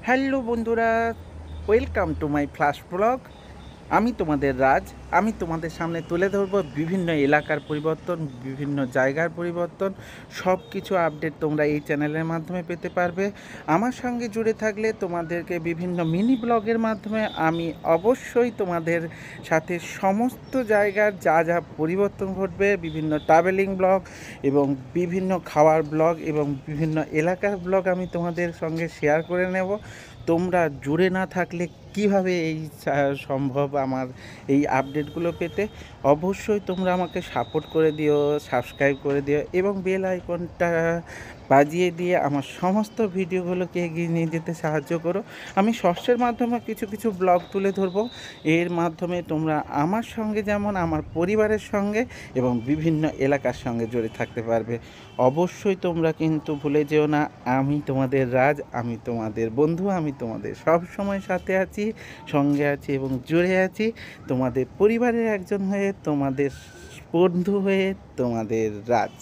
Hello বন্ধুরা, welcome to my flash blog. আমি তোমাদের রাজ। আমি তোমাদের সামনে তুলে ধরবো বিভিন্ন এলাকার পরিবর্তন, বিভিন্ন জায়গার পরিবর্তন, সব কিছু আপডেট তোমরা এই চ্যানেলের মাধ্যমে পেতে পারবে। আমার সঙ্গে জুড়ে থাকলে তোমাদেরকে বিভিন্ন মিনি ব্লগের মাধ্যমে আমি অবশ্যই তোমাদের সাথে সমস্ত জায়গার যা যা পরিবর্তন ঘটবে, বিভিন্ন ট্রাভেলিং ব্লগ এবং বিভিন্ন খাওয়ার ব্লগ এবং বিভিন্ন এলাকার ব্লগ আমি তোমাদের সঙ্গে শেয়ার করে নেব। তোমরা জুড়ে না থাকলে কিভাবে এই সম্ভব আমার এই আপডেটগুলো পেতে? অবশ্যই তোমরা আমাকে সাপোর্ট করে দিও, সাবস্ক্রাইব করে দিও এবং বেল আইকনটা বাজিয়ে দিয়ে আমার সমস্ত ভিডিওগুলোকে এগিয়ে নিয়ে যেতে সাহায্য করো। আমি শর্টসের মাধ্যমে কিছু কিছু ব্লগ তুলে ধরবো। এর মাধ্যমে তোমরা আমার সঙ্গে যেমন আমার পরিবারের সঙ্গে এবং বিভিন্ন এলাকার সঙ্গে জড়িয়ে থাকতে পারবে। অবশ্যই তোমরা কিন্তু ভুলে যেও না, আমি তোমাদের রাজ, আমি তোমাদের বন্ধু, আমি তোমাদের সব সময় সাথে আছি, সঙ্গে আছি এবং জুড়ে আছি। তোমাদের পরিবারের একজন হয়ে, তোমাদের বন্ধু হয়ে, তোমাদের রাজ।